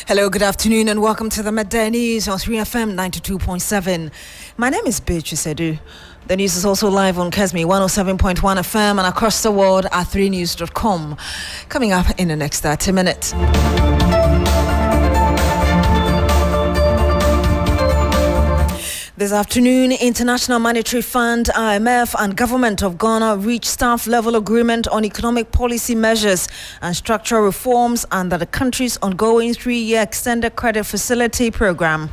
Hello, good afternoon, and welcome to the Midday News on 3FM 92.7. My name is Beatrice Adu. The news is also live on Kesme 107.1 FM and across the world at 3news.com. Coming up in the next 30 minutes. This afternoon, International Monetary Fund, IMF, and Government of Ghana reached staff-level agreement on economic policy measures and structural reforms under the country's ongoing 3-year extended credit facility program.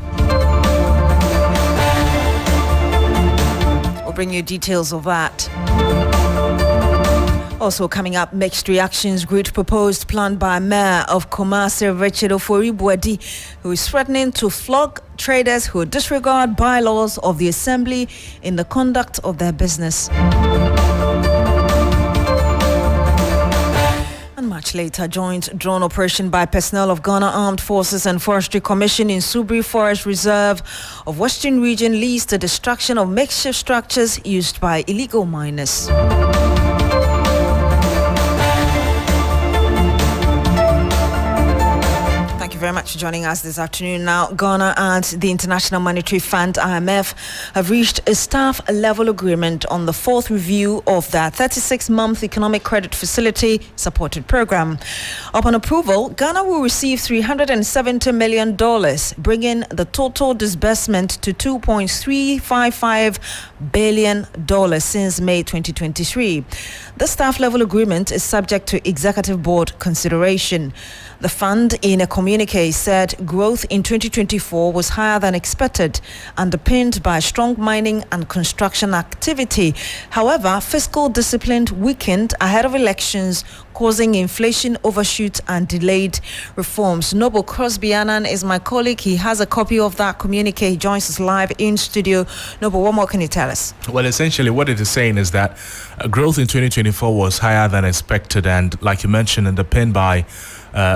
We'll bring you details of that. Also coming up, mixed reactions greet proposed plan by Mayor of Kumasi, Richard Ofori-Buadi, who is threatening to flog traders who disregard bylaws of the assembly in the conduct of their business. And much later, joint drone operation by personnel of Ghana Armed Forces and Forestry Commission in Subri Forest Reserve of Western Region leads to destruction of makeshift structures used by illegal miners. Very much for joining us this afternoon. Now, Ghana and the International Monetary Fund, IMF, have reached a staff-level agreement on the fourth review of their 36-month economic credit facility supported program. Upon approval, Ghana will receive $370 million, bringing the total disbursement to $2.355 billion since May 2023. The staff-level agreement is subject to executive board consideration. The fund, in a communique, said growth in 2024 was higher than expected, underpinned by strong mining and construction activity. However, fiscal discipline weakened ahead of elections, causing inflation overshoot and delayed reforms. Noble Crosby-Annan is my colleague. He has a copy of that communique. He joins us live in studio. Noble, what more can you tell us? Well, essentially what it is saying is that growth in 2024 was higher than expected and, like you mentioned, underpinned by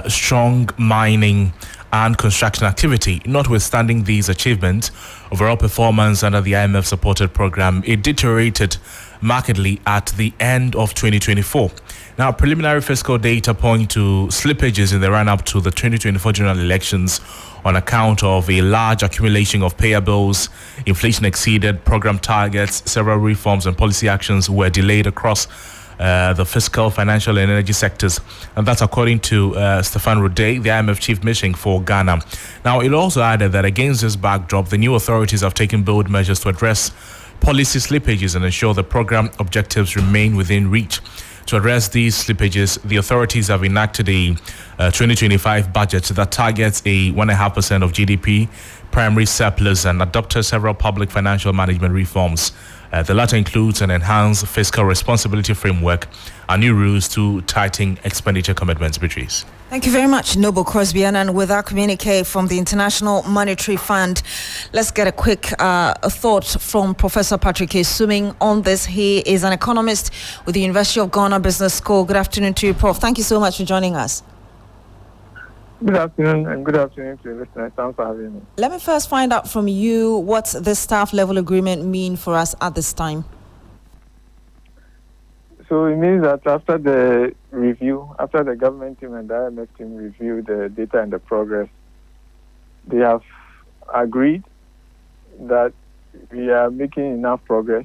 strong mining and construction activity. Notwithstanding these achievements, overall performance under the IMF supported program, it deteriorated markedly at the end of 2024. Now, preliminary fiscal data point to slippages in the run-up to the 2024 general elections on account of a large accumulation of payables. Inflation exceeded program targets. Several reforms and policy actions were delayed across the fiscal, financial and energy sectors. And that's according to Stefan Rodey, the IMF chief mission for Ghana. Now, it also added that against this backdrop, the new authorities have taken bold measures to address policy slippages and ensure the program objectives remain within reach. To address these slippages, the authorities have enacted a 2025 budget that targets a 1.5% of GDP primary surplus and adopted several public financial management reforms. The latter includes an enhanced fiscal responsibility framework and new rules to tighten expenditure commitments. Beatrice. Thank you very much, Noble Crosby-Annan. With our communique from the International Monetary Fund, let's get a quick thought from Professor Patrick Esuming on this. He is an economist with the University of Ghana Business School. Good afternoon to you, Prof. Thank you so much for joining us. Good afternoon, and good afternoon to the listeners. Thanks for having me. Let me first find out from you what this staff-level agreement mean for us at this time. So it means that after the review, after the government team and the IMF team review the data and the progress, they have agreed that we are making enough progress.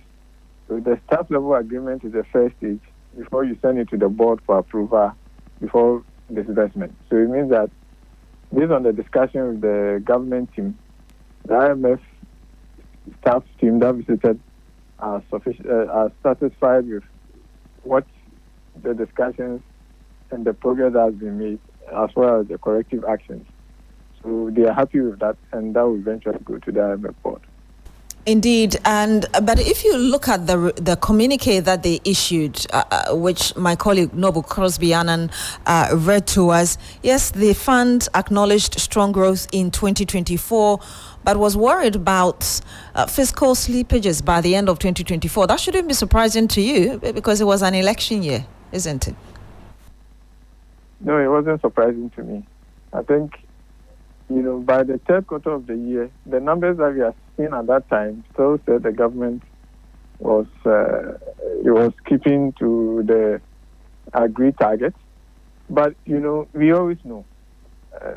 So the staff-level agreement is the first stage before you send it to the board for approval before disbursement. So it means that based on the discussion with the government team, the IMF staff team that visited are satisfied with what the discussions and the progress that has been made, as well as the corrective actions. So they are happy with that, and that will eventually go to the IMF board. Indeed, but if you look at the communique that they issued, which my colleague Noble Crosby-Annan read to us, yes, the fund acknowledged strong growth in 2024, but was worried about fiscal slippages by the end of 2024. That shouldn't be surprising to you because it was an election year, isn't it? No, it wasn't surprising to me. I think, by the third quarter of the year, the numbers that we are seeing at that time still said the government was keeping to the agreed targets. But, we always know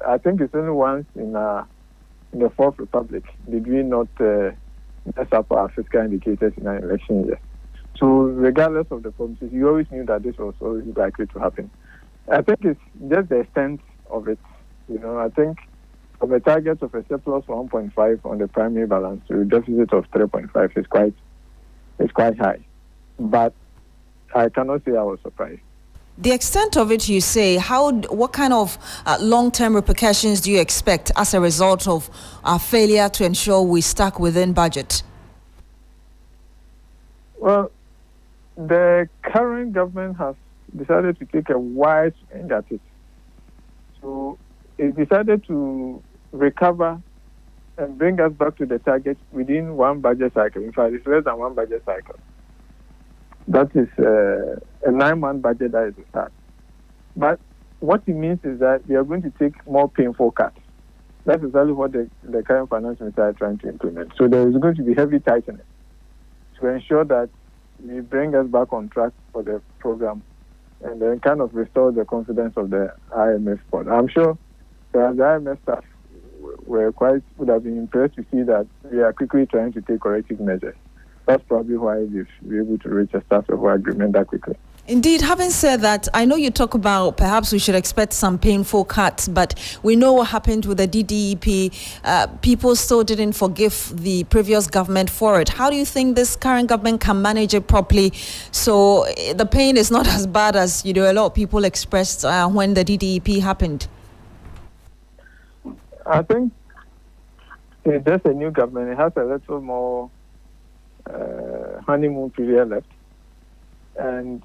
I think it's only once in the Fourth Republic did we not mess up our fiscal indicators in our election year. So regardless of the promises, you always knew that this was always likely to happen. I think it's just the extent of it. I think from a target of a surplus of 1.5 on the primary balance to a deficit of 3.5 is quite high. But I cannot say I was surprised. The extent of it, you say, what kind of long-term repercussions do you expect as a result of our failure to ensure we stuck within budget? Well, the current government has decided to take a wise swing at it. So it decided to recover and bring us back to the target within one budget cycle. In fact, it's less than one budget cycle. That is a 9-month budget that is the start. But what it means is that we are going to take more painful cuts. That's exactly what the current finance minister is trying to implement. So there is going to be heavy tightening to ensure that we bring us back on track for the program and then kind of restore the confidence of the IMF board. I'm sure that the IMF staff would have been impressed to see that we are quickly trying to take corrective measures. That's probably why we've been able to reach a staff level agreement that quickly. Indeed, having said that, I know you talk about perhaps we should expect some painful cuts, but we know what happened with the DDEP. People still didn't forgive the previous government for it. How do you think this current government can manage it properly so the pain is not as bad as a lot of people expressed when the DDEP happened? I think it's just a new government. It has a little more honeymoon period left, and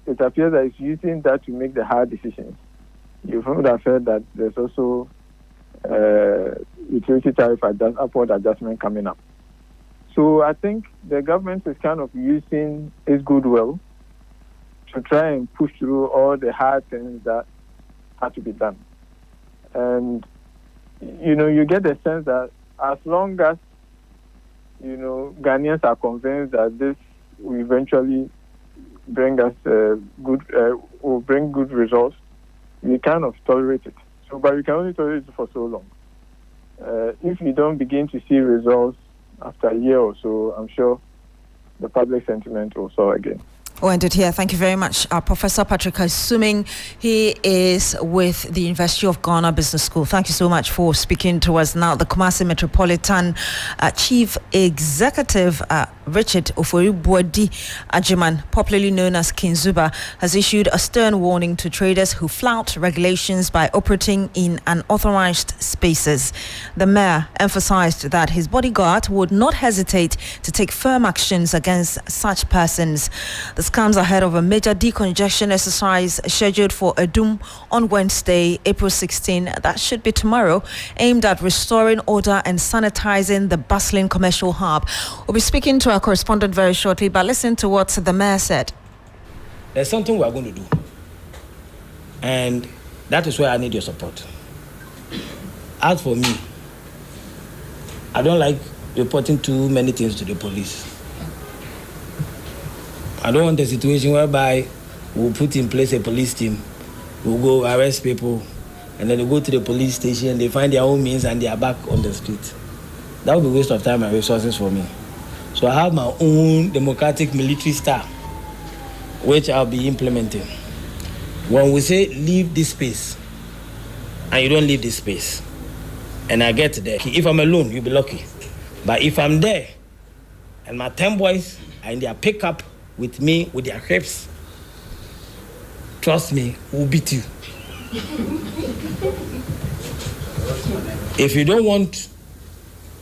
it appears that it's using that to make the hard decisions. You would have heard that there's also utility tariff upward adjustment coming up. So I think the government is kind of using its goodwill to try and push through all the hard things that have to be done. And you get the sense that as long as Ghanaians are convinced that this will eventually bring us will bring good results, we kind of tolerate it. But we can only tolerate it for so long. If we don't begin to see results after a year or so, I'm sure the public sentiment will soar again. We'll end it here. Thank you very much. Professor Patrick Assuming. He is with the University of Ghana Business School. Thank you so much for speaking to us now. The Kumasi Metropolitan Chief Executive Richard Ofori-Boadi Ajiman, popularly known as King Zuba, has issued a stern warning to traders who flout regulations by operating in unauthorized spaces. The mayor emphasized that his bodyguard would not hesitate to take firm actions against such persons. This comes ahead of a major decongestion exercise scheduled for Adum on Wednesday, April 16. That should be tomorrow, aimed at restoring order and sanitizing the bustling commercial hub. We'll be speaking to our correspondent very shortly, but listen to what the mayor said. There's something we are going to do, and that is where I need your support. As for me, I don't like reporting too many things to the police. I don't want a situation whereby we'll put in place a police team, we'll go arrest people, and then they go to the police station, they find their own means, and they are back on the street. That would be a waste of time and resources for me. So I have my own democratic military style, which I'll be implementing. When we say leave this space, and you don't leave this space, and I get there, if I'm alone, you'll be lucky. But if I'm there, and my 10 boys are in their pickup with me, with their hips, trust me, we'll beat you. If you don't want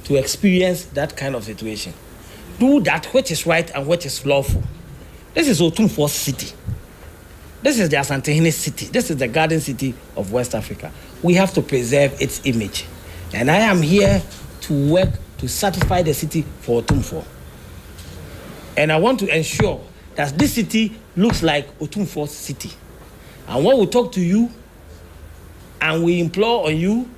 to experience that kind of situation, do that which is right and which is lawful. This is Otumfuo City. This is the Asantehene City. This is the Garden City of West Africa. We have to preserve its image. And I am here to work to satisfy the city for Otumfuo. And I want to ensure that this city looks like Otumfuo City. And when we talk to you, and we implore on you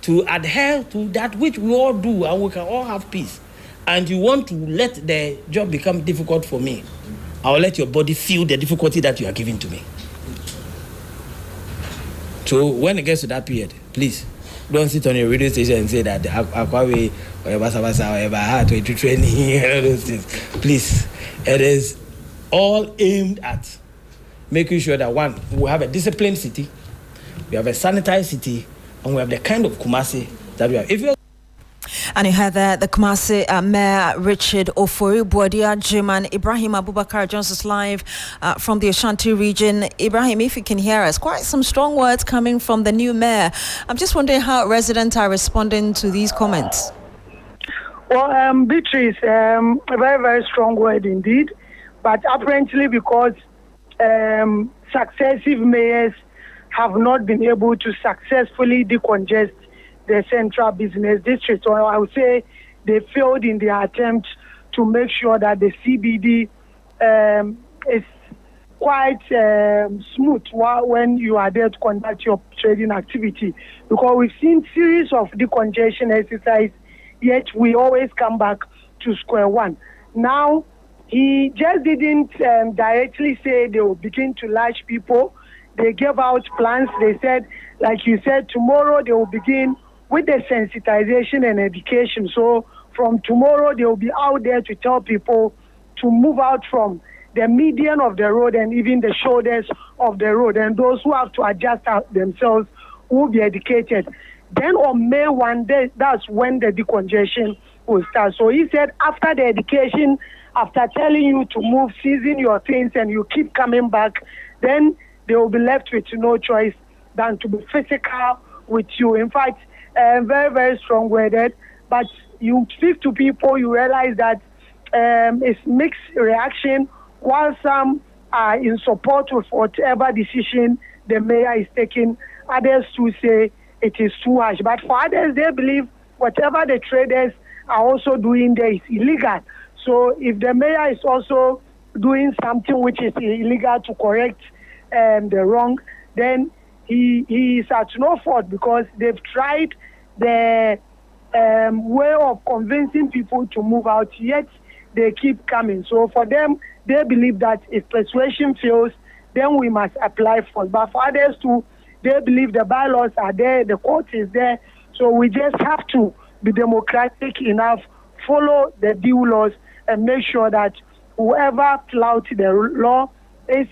to adhere to that which we all do, and we can all have peace, and you want to let the job become difficult for me, I will let your body feel the difficulty that you are giving to me. So when it gets to that period, please don't sit on your radio station and say that Akwawe or Basa or Baha to training and all those things. Please, it is all aimed at making sure that one, we have a disciplined city, we have a sanitized city, and we have the kind of Kumasi that we have. If you And you heard the Kumasi Mayor Richard Ofori Buadia Jiman Ibrahim Abubakar joins us live from the Ashanti region. Ibrahim, if you can hear us, quite some strong words coming from the new mayor. I'm just wondering how residents are responding to these comments. Well, Beatrice, a very, very strong word indeed. But apparently because successive mayors have not been able to successfully decongest the central business district. So I would say they failed in their attempt to make sure that the CBD is quite smooth when you are there to conduct your trading activity. Because we've seen series of decongestion exercise, yet we always come back to square one. Now, he just didn't directly say they will begin to lash people. They gave out plans. They said, like you said, tomorrow they will begin with the sensitization and education. So from tomorrow, they will be out there to tell people to move out from the median of the road and even the shoulders of the road. And those who have to adjust themselves will be educated. Then on May 1, that's when the decongestion will start. So he said after the education, after telling you to move, seizing your things, and you keep coming back, then they will be left with no choice than to be physical with you. In fact, very, very strong-worded, but you speak to people, you realize that it's mixed reaction, while some are in support of whatever decision the mayor is taking, others too say it is too harsh. But for others, they believe whatever the traders are also doing there is illegal. So if the mayor is also doing something which is illegal to correct the wrong, then he is at no fault, because they've tried the way of convincing people to move out, yet they keep coming. So for them, they believe that if persuasion fails, then we must apply force. But for others too, they believe the bylaws are there, the court is there, so we just have to be democratic enough, follow the due laws, and make sure that whoever flouts the law is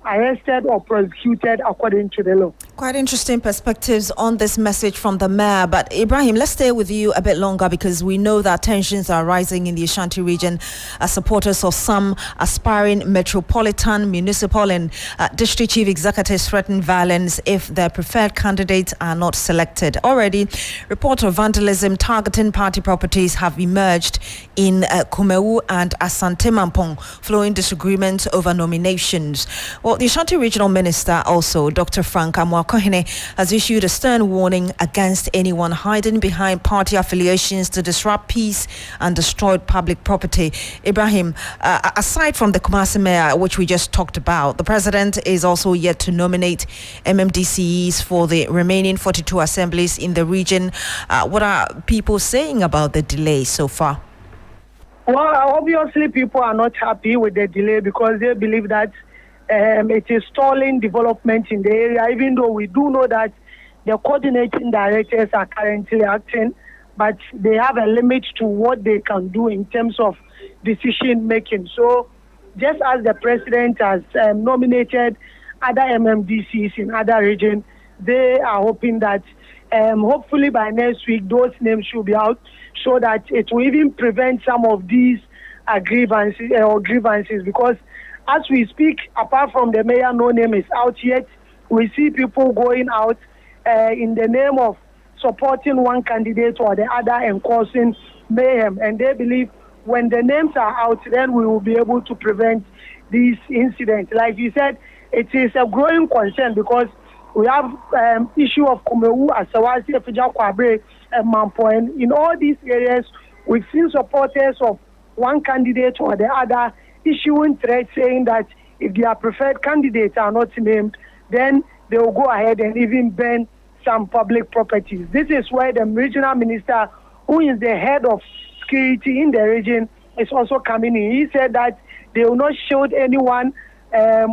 arrested or prosecuted according to the law. Quite interesting perspectives on this message from the mayor. But Ibrahim, let's stay with you a bit longer, because we know that tensions are rising in the Ashanti region as supporters of some aspiring metropolitan, municipal and district chief executives threaten violence if their preferred candidates are not selected. Already, reports of vandalism targeting party properties have emerged in Kumewu and Asante Mampong, following disagreements over nominations. Well, the Ashanti Regional Minister also, Dr. Frank Amwakohene, has issued a stern warning against anyone hiding behind party affiliations to disrupt peace and destroy public property. Ibrahim, aside from the Kumasi Mayor, which we just talked about, the president is also yet to nominate MMDCEs for the remaining 42 assemblies in the region. What are people saying about the delay so far? Well, obviously people are not happy with the delay, because they believe that it is stalling development in the area, even though we do know that the coordinating directors are currently acting, but they have a limit to what they can do in terms of decision making. So just as the president has nominated other MMDCs in other regions, they are hoping that hopefully by next week those names should be out, so that it will even prevent some of these grievances, because as we speak, apart from the mayor, no name is out yet. We see people going out in the name of supporting one candidate or the other and causing mayhem. And they believe when the names are out, then we will be able to prevent these incidents. Like you said, it is a growing concern, because we have issue of Kumewu, Asawasi, Efija Kwabre, and Mampo. And in all these areas, we've seen supporters of one candidate or the other issuing threats saying that if their preferred candidates are not named, then they will go ahead and even burn some public properties. This is where the regional minister, who is the head of security in the region, is also coming in. He said that they will not shield anyone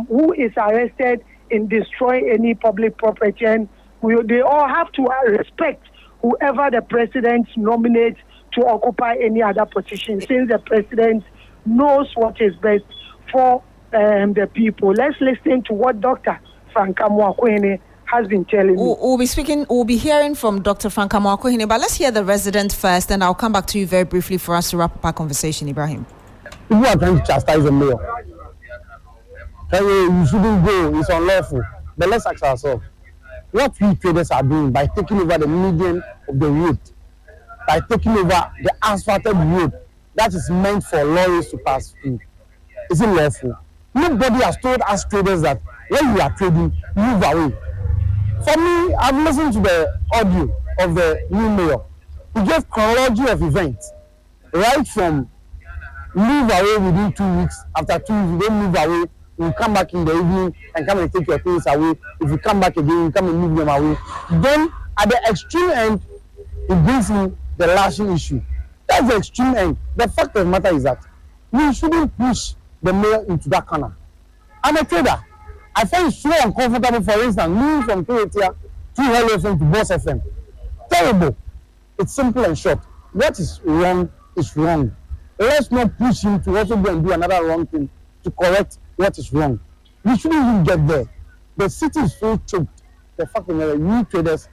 who is arrested in destroying any public property, and they all have to respect whoever the president nominates to occupy any other position, since the president knows what is best for the people. Let's listen to what Dr. Franka Mwakwene has been telling me. We'll be hearing from Dr. Franka Mwakwene, but let's hear the resident first, and I'll come back to you very briefly for us to wrap up our conversation, Ibrahim. People are trying to chastise the mayor. You shouldn't go, it's unlawful. But let's ask ourselves, what we traders are doing by taking over the median of the road, by taking over the asphalted road that is meant for lorries to pass through, is it lawful? Nobody has told us traders that when we are trading, move away. For me, I've listened to the audio of the new mayor. He gave chronology of events, right from move away within 2 weeks. After 2 weeks, you don't move away. You come back in the evening and come and take your things away. If you come back again, you come and move them away. Then, at the extreme end, it brings in the lashing issue. That's the extreme end. The fact of the matter is that we shouldn't push the mayor into that corner. I'm a trader. I find it so uncomfortable, for instance, moving from Toyota to Hello FM to Boss FM. Terrible. It's simple and short. What is wrong is wrong. Let's not push him to also go and do another wrong thing to correct what is wrong. We shouldn't even get there. The city is so choked. The fact that we traders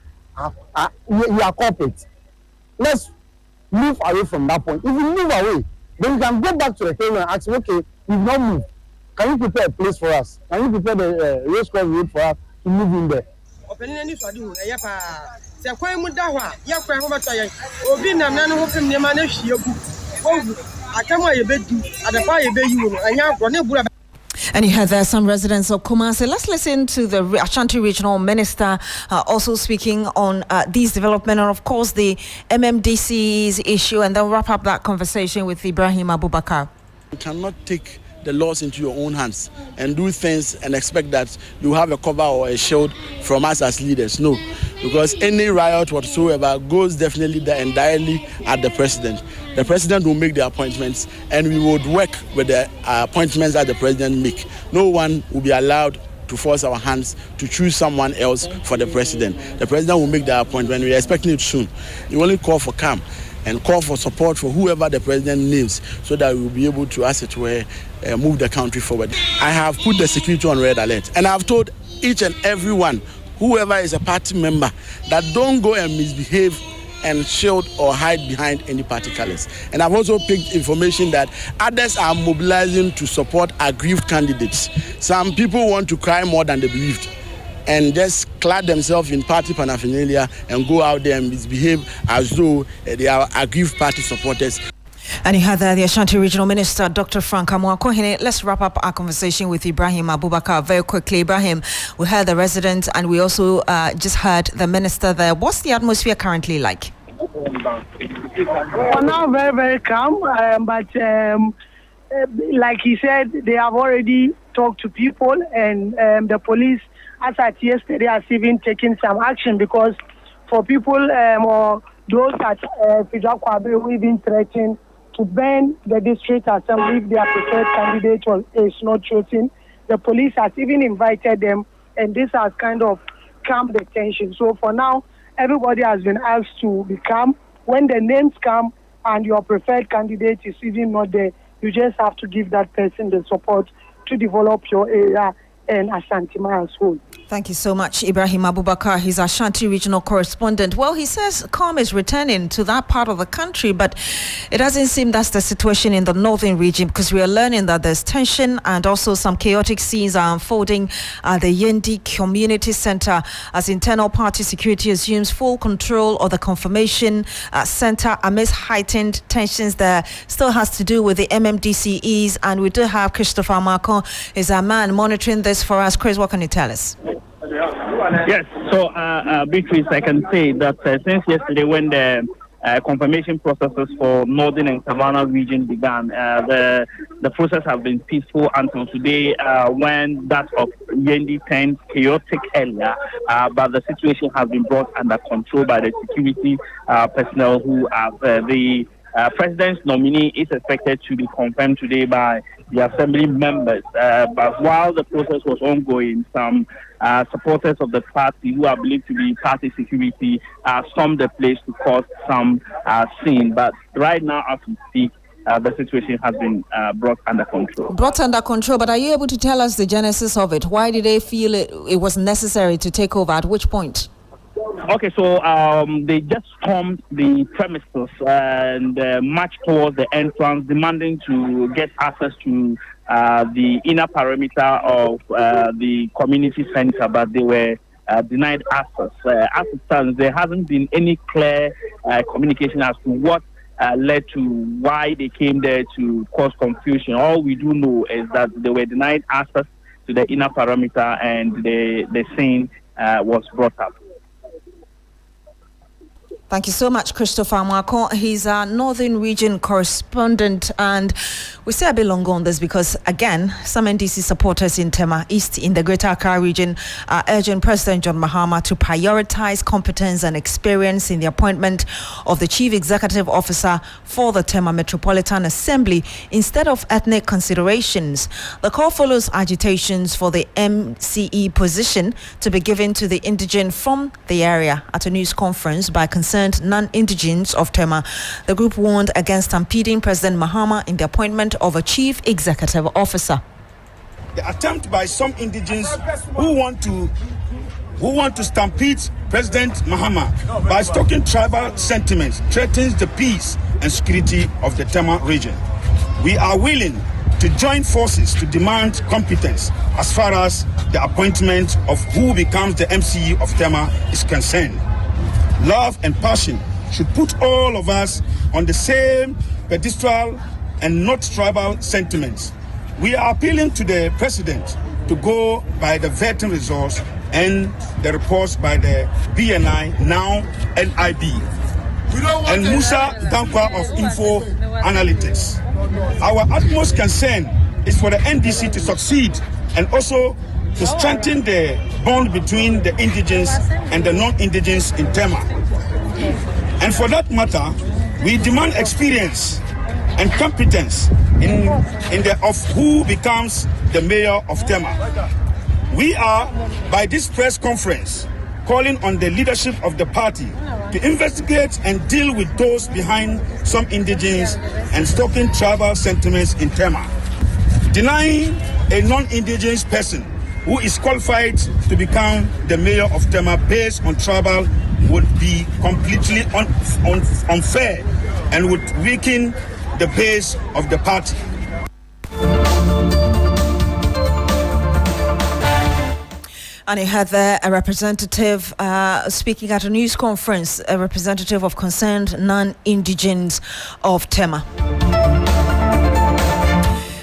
we are corporate. Let's move away from that point. If we move away, then we can go back to the table and ask, okay, we've not moved. Can you prepare a place for us? Can you prepare the race course road for us to move in there? And you heard there some residents of Kumasi. Let's listen to the Ashanti Regional Minister also speaking on these developments and, of course, the MMDC's issue, and then wrap up that conversation with Ibrahim Abubakar. You cannot take the laws into your own hands and do things and expect that you have a cover or a shield from us as leaders. No, because any riot whatsoever goes definitely and directly at the president. The president will make the appointments, and we would work with the appointments that the president make. No one will be allowed to force our hands to choose someone else for the president. The president will make the appointment. We are expecting it soon. You only call for calm and call for support for whoever the president names, so that we will be able to, as it were, move the country forward. I have put the security on red alert, and I have told each and every one, whoever is a party member, that don't go and misbehave and shield or hide behind any party colors. And I've also picked information that others are mobilizing to support aggrieved candidates. Some people want to cry more than they believed and just clad themselves in party paraphernalia and go out there and misbehave as though they are aggrieved party supporters. And you had the Ashanti Regional Minister, Dr. Franka Mwakwene. Let's wrap up our conversation with Ibrahim Abubakar very quickly. Ibrahim, we heard the resident and we also just heard the minister there. What's the atmosphere currently like? For now, very, very calm. But like he said, they have already talked to people, and the police, as at yesterday, has even taken some action, because for people or those at Fijakwabe who even threatened to ban the district assembly if their preferred candidate is not chosen. The police has even invited them, and this has kind of calmed the tension. So for now, everybody has been asked to be calm. When the names come and your preferred candidate is even not there, you just have to give that person the support to develop your area and Ashanti as whole. Thank you so much, Ibrahim Abubakar. He's Ashanti regional correspondent. Well, he says calm is returning to that part of the country, but it doesn't seem that's the situation in the northern region, because we are learning that there's tension and also some chaotic scenes are unfolding at the Yendi Community Center as internal party security assumes full control of the confirmation center amidst heightened tensions there. Still has to do with the MMDCEs, and we do have Christopher Marco is a man monitoring this for us. Chris, what can you tell us? Yes, so Beatrice, I can say that since yesterday, when the confirmation processes for Northern and Savannah region began, the process has been peaceful until today, when that of Yendi turned chaotic earlier, but the situation has been brought under control by the security personnel who have the President's nominee is expected to be confirmed today by the assembly members. But while the process was ongoing, some supporters of the party, who are believed to be party security, stormed the place to cause some scene. But right now, as we speak, the situation has been brought under control. Brought under control, but are you able to tell us the genesis of it? Why did they feel it was necessary to take over? At which point? Okay, so they just stormed the premises and marched towards the entrance, demanding to get access to the inner perimeter of the community center, but they were denied access. As it stands, there hasn't been any clear communication as to what led to why they came there to cause confusion. All we do know is that they were denied access to the inner perimeter and the scene was brought up. Thank you so much, Christopher Mwako. He's our Northern Region correspondent, and we say a bit longer on this because, again, some NDC supporters in Tema East in the Greater Accra region are urging President John Mahama to prioritize competence and experience in the appointment of the Chief Executive Officer for the Tema Metropolitan Assembly instead of ethnic considerations. The call follows agitations for the MCE position to be given to the indigent from the area. At a news conference by concerned non-indigenes of Tema, the group warned against stampeding President Mahama in the appointment of a chief executive officer. The attempt by some indigenes who want to stampede President Mahama by stoking tribal sentiments threatens the peace and security of the Tema region. We are willing to join forces to demand competence as far as the appointment of who becomes the MCE of Tema is concerned. Love and passion should put all of us on the same pedestal and not tribal sentiments. We are appealing to the president to go by the vetting results and the reports by the BNI, now NIB, and Musa Dankwa of Info Analytics. Our utmost concern is for the NDC to succeed and also to strengthen the bond between the indigenes and the non-indigenes in Tema. And for that matter, we demand experience and competence of who becomes the mayor of Tema. We are, by this press conference, calling on the leadership of the party to investigate and deal with those behind some indigenes and stoking tribal sentiments in Tema. Denying a non-indigenous person who is qualified to become the mayor of Tema based on tribal would be completely unfair and would weaken the base of the party. And you had there a representative speaking at a news conference, a representative of concerned non-indigenes of Tema.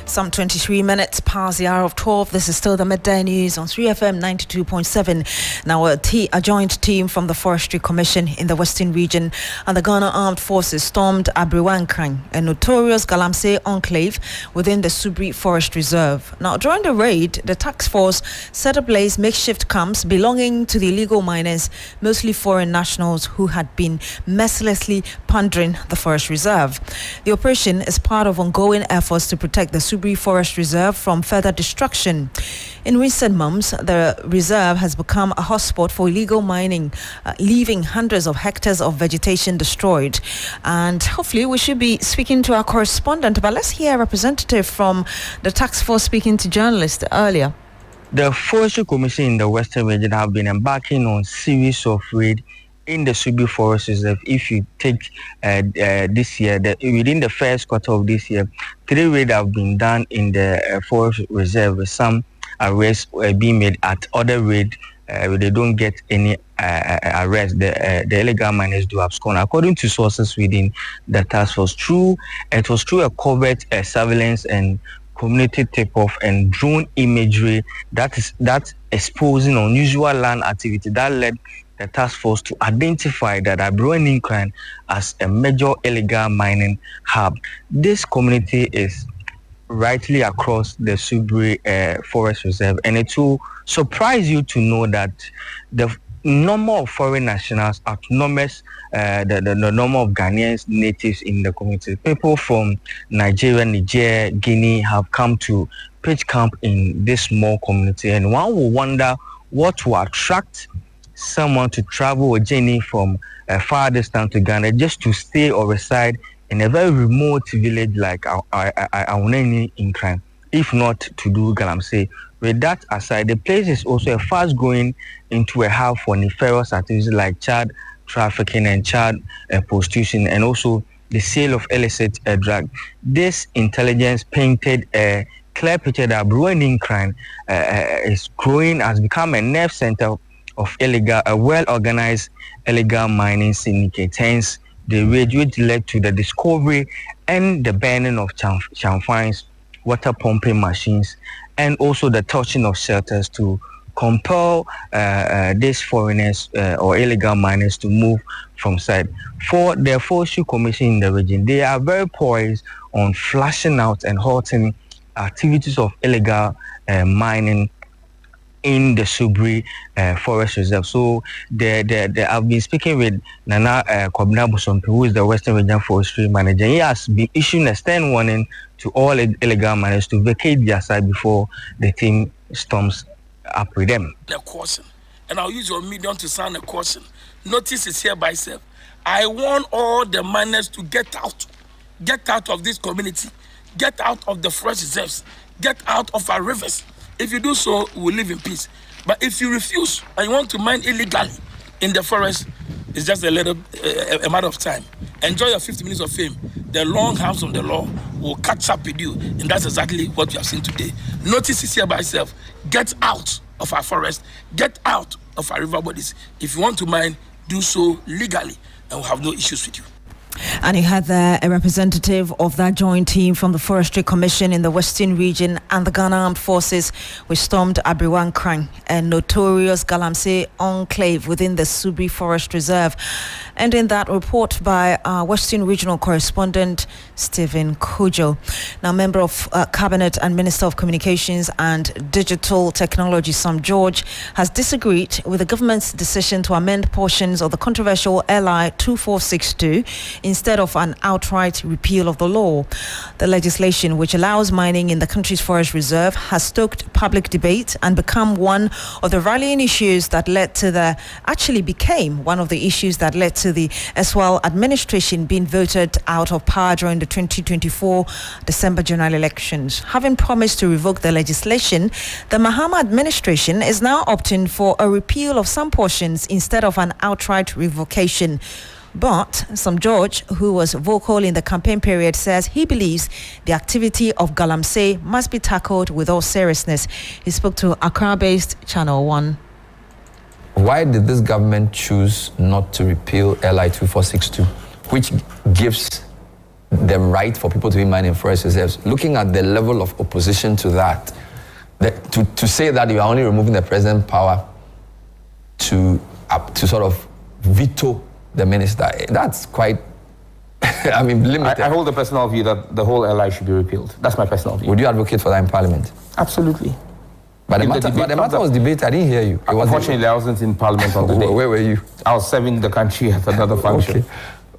Some 23 minutes past the hour of 12. This is still the Midday News on 3FM 92.7. Now, a joint team from the Forestry Commission in the Western Region and the Ghana Armed Forces stormed Abriwankran, a notorious Galamsey enclave within the Subri Forest Reserve. Now, during the raid, the task force set ablaze makeshift camps belonging to the illegal miners, mostly foreign nationals who had been mercilessly plundering the forest reserve. The operation is part of ongoing efforts to protect the Subri Forest Reserve from further destruction. In recent months, the reserve has become a hotspot for illegal mining, leaving hundreds of hectares of vegetation destroyed. And hopefully we should be speaking to our correspondent, but let's hear a representative from the task force speaking to journalists earlier. The Forestry Commission in the Western Region have been embarking on series of raids in the Subri Forest Reserve. If you take this year, within the first quarter of this year, 3 raids have been done in the Forest Reserve, with some arrests being made. At other raids, they don't get any arrest. The illegal miners do abscond. According to sources within the task force, it was through a covert surveillance and community tip-off and drone imagery that exposing unusual land activity that led the task force to identify that Abriwankran as a major illegal mining hub. This community is rightly across the Subri Forest Reserve, and it will surprise you to know that the number of foreign nationals outnumbers the number of Ghanaians natives in the community. People from Nigeria, Niger, Guinea have come to pitch camp in this small community, and one will wonder what will attract someone to travel a journey from a far distance to Ghana just to stay or reside in a very remote village like Auneni in crime, if not to do Galamsey. With that aside, the place is also a fast growing into a hub for nefarious activities like child trafficking and child prostitution, and also the sale of illicit drug. This intelligence painted a clear picture that Bruin crime is growing, has become a nerve center of a well-organized illegal mining syndicate. Hence, the raid which led to the discovery and the banning of Chamfines water pumping machines, and also the touching of shelters to compel these foreigners or illegal miners to move from site. For the Forestry Commission in the region, they are very poised on flashing out and halting activities of illegal mining in the Subri Forest Reserve. So I've been speaking with Nana Kwabena Bosompe, who is the Western Region Forestry Manager. He has been issuing a stern warning to all illegal miners to vacate their site before the team storms up with them. A caution, and I'll use your medium to sound a caution. Notice is here by itself. I want all the miners to get out of this community, get out of the forest reserves, get out of our rivers. If you do so, we'll live in peace. But if you refuse and you want to mine illegally in the forest, it's just a matter of time. Enjoy your 50 minutes of fame. The long arms of the law will catch up with you, and that's exactly what you have seen today. Notice is here by itself. Get out of our forest. Get out of our river bodies. If you want to mine, do so legally, and we'll have no issues with you. And you had there a representative of that joint team from the Forestry Commission in the Western region and the Ghana Armed Forces, which stormed Abriwan Krang, a notorious Galamsey enclave within the Subri Forest Reserve. And in that report by our Western Regional Correspondent Stephen Kojo. Now, member of Cabinet and Minister of Communications and Digital Technology Sam George has disagreed with the government's decision to amend portions of the controversial LI 2462 instead of an outright repeal of the law. The legislation, which allows mining in the country's forest reserve, has stoked public debate and become one of the rallying issues that became one of the issues that led to the Eswell administration being voted out of power during the 2024 December general elections. Having promised to revoke the legislation, the Mahama administration is now opting for a repeal of some portions instead of an outright revocation. But Sam George, who was vocal in the campaign period, says he believes the activity of Galamsey must be tackled with all seriousness. He spoke to Accra-based Channel 1. Why did this government choose not to repeal LI 2462, which gives the right for people to be mining forest reserves? Looking at the level of opposition to that, to say that you are only removing the president's power to sort of veto the minister, that's quite, limited. I hold the personal view that the whole LI should be repealed. That's my personal view. Would you advocate for that in Parliament? Absolutely. But the matter was debated. I didn't hear you. Unfortunately, I wasn't in Parliament on the day. Where were you? I was serving the country at another function. Okay.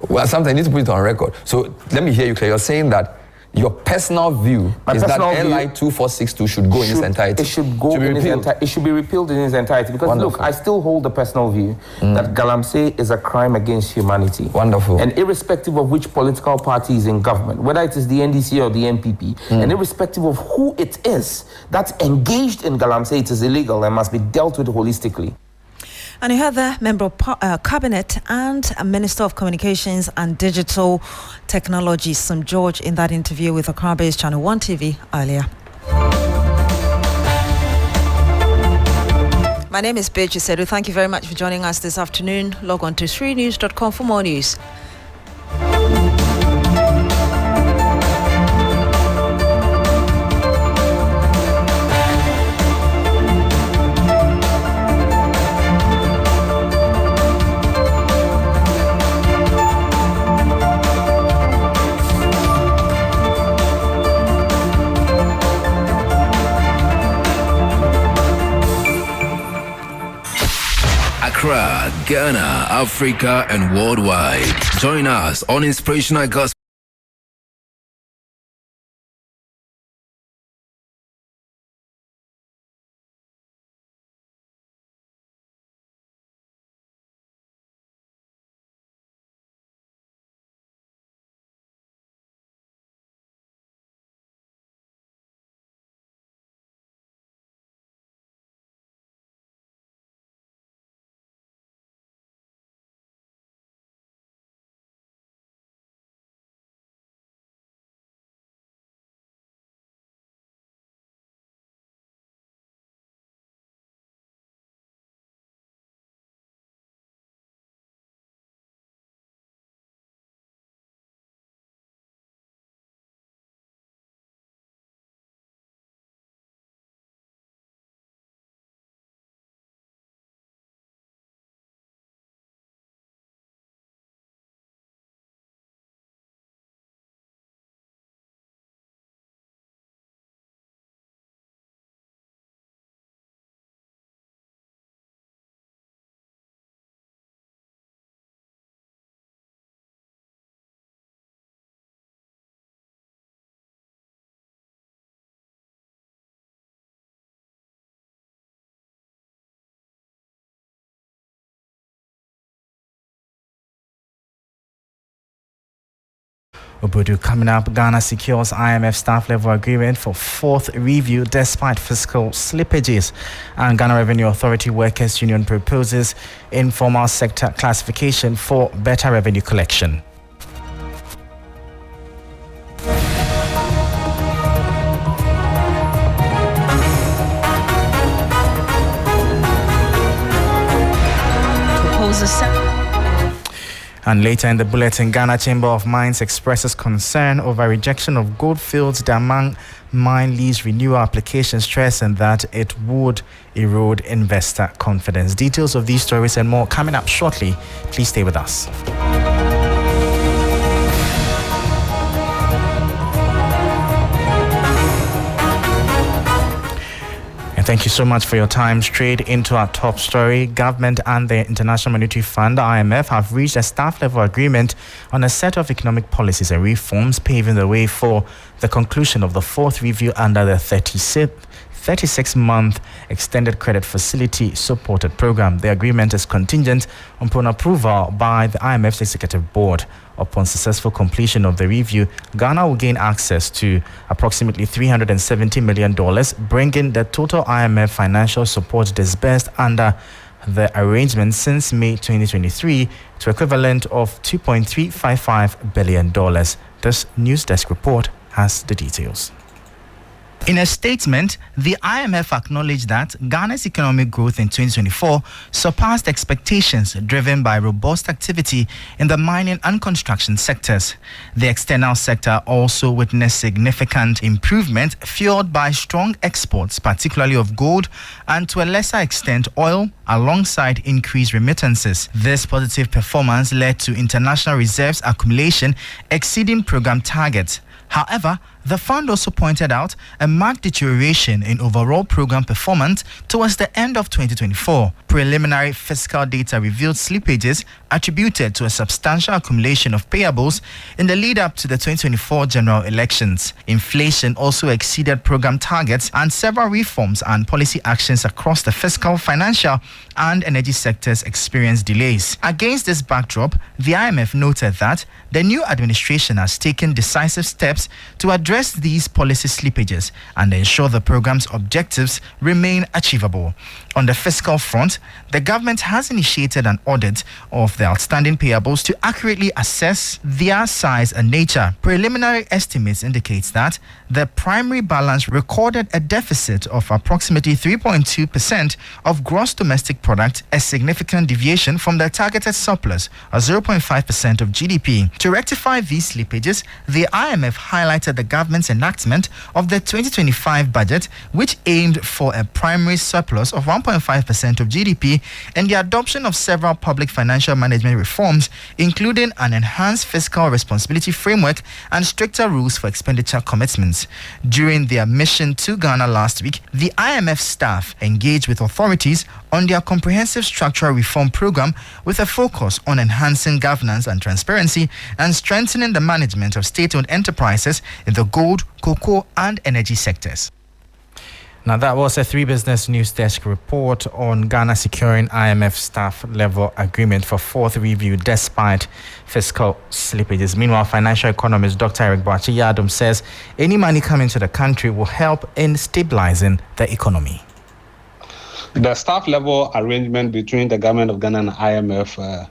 Well, sometimes you need to put it on record. So let me hear you clear. You're saying that your personal view is that LI 2462 should go in its entirety. It should go in its entirety. It should be repealed in its entirety. Because Look, I still hold the personal view that Galamsey is a crime against humanity. Wonderful. And irrespective of which political party is in government, whether it is the NDC or the NPP, and irrespective of who it is that's engaged in Galamsey, it is illegal and must be dealt with holistically. And you have the member of Cabinet and a Minister of Communications and Digital Technology, Sam George, in that interview with Accra-based Channel 1 TV earlier. My name is Beatrice Adu. Thank you very much for joining us this afternoon. Log on to srinews.com for more news. Accra, Ghana, Africa, and worldwide. Join us on Inspirational Gospel. Obudu coming up, Ghana secures IMF staff level agreement for fourth review despite fiscal slippages. And Ghana Revenue Authority Workers Union proposes informal sector classification for better revenue collection. And later in the bulletin, Ghana Chamber of Mines expresses concern over rejection of Goldfields Damang mine lease renewal application, stressing that it would erode investor confidence. Details of these stories and more coming up shortly. Please stay with us. Thank you so much for your time. Straight into our top story. Government and the International Monetary Fund, IMF, have reached a staff-level agreement on a set of economic policies and reforms, paving the way for the conclusion of the fourth review under the 36-month extended credit facility supported program. The agreement is contingent upon approval by the IMF's executive board. Upon successful completion of the review, Ghana will gain access to approximately $370 million, bringing the total IMF financial support disbursed under the arrangement since May 2023 to equivalent of $2.355 billion. This News Desk report has the details. In a statement, the IMF acknowledged that Ghana's economic growth in 2024 surpassed expectations, driven by robust activity in the mining and construction sectors. The external sector also witnessed significant improvement, fueled by strong exports, particularly of gold and to a lesser extent oil, alongside increased remittances. This positive performance led to international reserves accumulation exceeding program targets. However, the fund also pointed out a marked deterioration in overall program performance towards the end of 2024. Preliminary fiscal data revealed slippages attributed to a substantial accumulation of payables in the lead-up to the 2024 general elections. Inflation also exceeded program targets, and several reforms and policy actions across the fiscal, financial, and energy sectors experienced delays. Against this backdrop, the IMF noted that the new administration has taken decisive steps to address these policy slippages and ensure the program's objectives remain achievable. On the fiscal front, the government has initiated an audit of the outstanding payables to accurately assess their size and nature. Preliminary estimates indicates that the primary balance recorded a deficit of approximately 3.2% of gross domestic product, a significant deviation from the targeted surplus of 0.5% of GDP. To rectify these slippages, the IMF highlighted the government's enactment of the 2025 budget, which aimed for a primary surplus of 1.5% of GDP and the adoption of several public financial management reforms, including an enhanced fiscal responsibility framework and stricter rules for expenditure commitments. During their mission to Ghana last week, the IMF staff engaged with authorities on their comprehensive structural reform program with a focus on enhancing governance and transparency and strengthening the management of state-owned enterprises in the gold, cocoa and energy sectors. Now, that was a 3 Business News Desk report on Ghana securing IMF staff level agreement for 4th review despite fiscal slippages. Meanwhile, financial economist Dr. Eric Beatrice Adu says any money coming to the country will help in stabilizing the economy. The staff level arrangement between the government of Ghana and IMF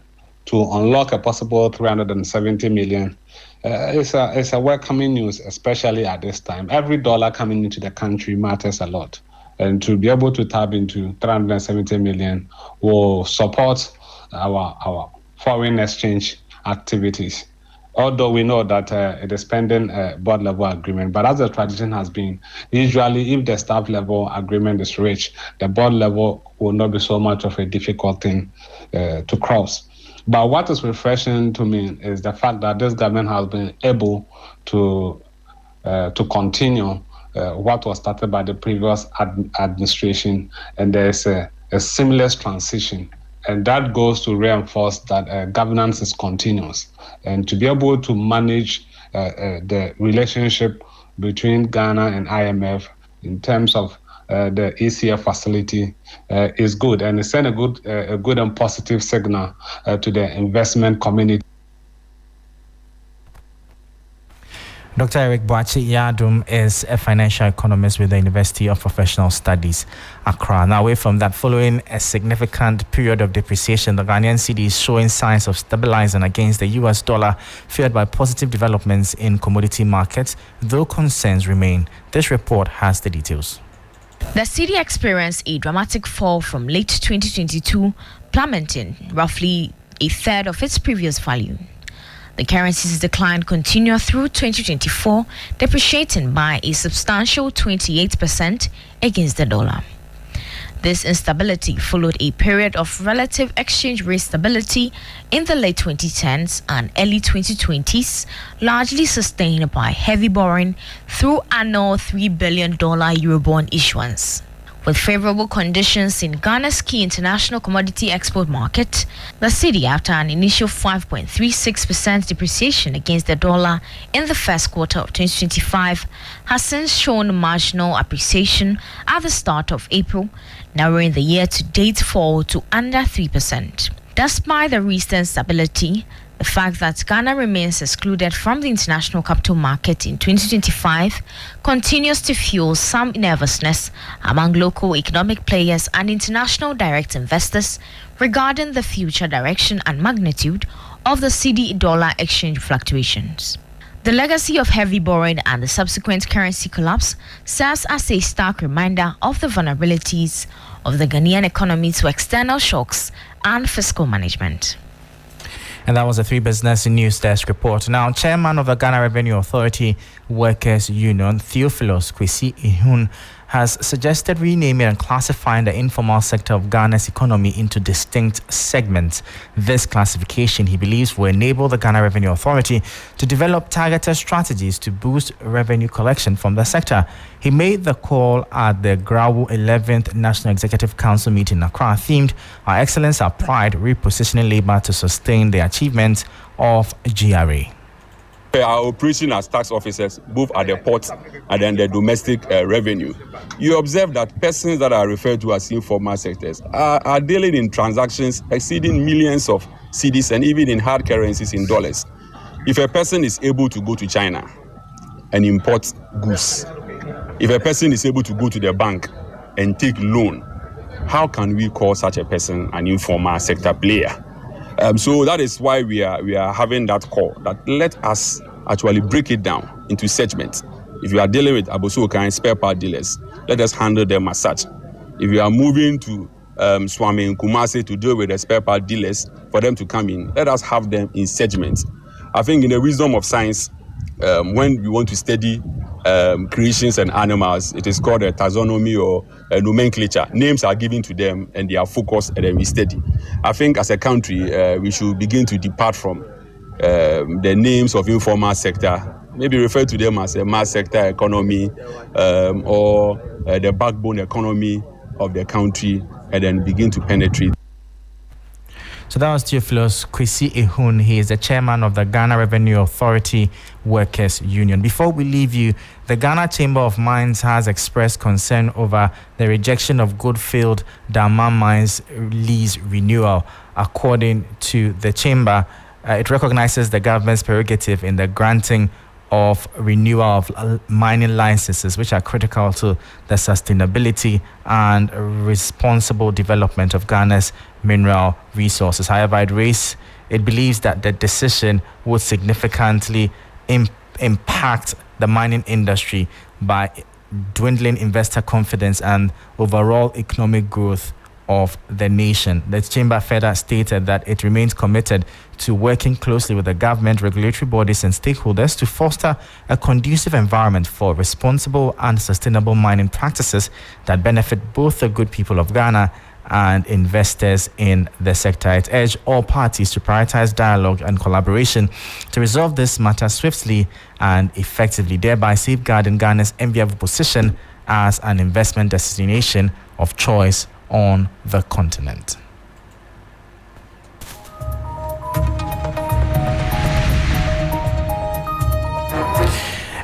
to unlock a possible 370 million is a welcoming news, especially at this time. Every dollar coming into the country matters a lot. And to be able to tap into 370 million will support our foreign exchange activities. Although we know that it is pending board level agreement, but as the tradition has been, usually if the staff level agreement is reached, the board level will not be so much of a difficult thing to cross. But what is refreshing to me is the fact that this government has been able to continue what was started by the previous administration, and there's a seamless transition. And that goes to reinforce that governance is continuous. And to be able to manage the relationship between Ghana and IMF in terms of the ECF facility is good, and it sent a good and positive signal to the investment community. Dr. Eric Beatrice Adu is a financial economist with the University of Professional Studies, Accra. Now, away from that, following a significant period of depreciation, the Ghanaian cedi is showing signs of stabilizing against the US dollar, fueled by positive developments in commodity markets, though concerns remain. This report has the details. The cedi experienced a dramatic fall from late 2022, plummeting roughly a third of its previous value. The currency's decline continued through 2024, depreciating by a substantial 28% against the dollar. This instability followed a period of relative exchange rate stability in the late 2010s and early 2020s, largely sustained by heavy borrowing through annual $3 billion Eurobond issuance. With favorable conditions in Ghana's key international commodity export market, the cedi, after an initial 5.36% depreciation against the dollar in the first quarter of 2025, has since shown marginal appreciation at the start of April, narrowing the year-to-date fall to under 3%. Despite the recent stability, the fact that Ghana remains excluded from the international capital market in 2025 continues to fuel some nervousness among local economic players and international direct investors regarding the future direction and magnitude of the cedi-dollar exchange fluctuations. The legacy of heavy borrowing and the subsequent currency collapse serves as a stark reminder of the vulnerabilities of the Ghanaian economy to external shocks and fiscal management. And that was a 3 Business News Desk report. Now, Chairman of the Ghana Revenue Authority Workers Union, Theophilus Kwesi Ihun, has suggested renaming and classifying the informal sector of Ghana's economy into distinct segments. This classification, he believes, will enable the Ghana Revenue Authority to develop targeted strategies to boost revenue collection from the sector. He made the call at the Grawu 11th National Executive Council meeting in Accra, themed "Our Excellence, Our Pride, Repositioning Labour to Sustain the Achievements of GRA." Our operation as tax officers, both at the port and then the domestic revenue, you observe that persons that are referred to as informal sectors are dealing in transactions exceeding millions of cedis and even in hard currencies in dollars. If a person is able to go to China and import goods, if a person is able to go to the bank and take loan, how can we call such a person an informal sector player? So that is why we are having that call, that let us actually break it down into segments. If you are dealing with Abosoka and spare part dealers, let us handle them as such. If you are moving to Swami and Kumasi to deal with the spare part dealers, for them to come in, let us have them in segments. I think in the wisdom of science, when we want to study creations and animals, it is called a taxonomy or a nomenclature. Names are given to them and they are focused and then we study. I think as a country, we should begin to depart from the names of informal sector, maybe refer to them as a mass sector economy or the backbone economy of the country, and then begin to penetrate. So that was Theophilus Kwesi Ehun. He is the chairman of the Ghana Revenue Authority Workers Union. Before we leave you, the Ghana Chamber of Mines has expressed concern over the rejection of Goodfield Daman Mines lease renewal. According to the chamber, it recognizes the government's prerogative in the granting of renewal of mining licenses, which are critical to the sustainability and responsible development of Ghana's mineral resources. However, it believes that the decision would significantly impact the mining industry by dwindling investor confidence and overall economic growth of the nation. The chamber further stated that it remains committed to working closely with the government, regulatory bodies and stakeholders to foster a conducive environment for responsible and sustainable mining practices that benefit both the good people of Ghana and investors in the sector. It urged all parties to prioritize dialogue and collaboration to resolve this matter swiftly and effectively, thereby safeguarding Ghana's enviable position as an investment destination of choice on the continent.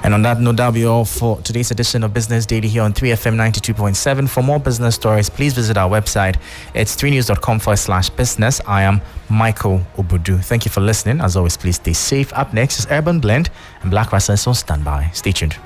And on that note, that'll be all for today's edition of Business Daily here on 3FM 92.7. For more business stories, please visit our website. It's 3news.com/business. I am Michael Obudu. Thank you for listening. As always, please stay safe. Up next is Urban Blend and Black Rasa is on standby. Stay tuned.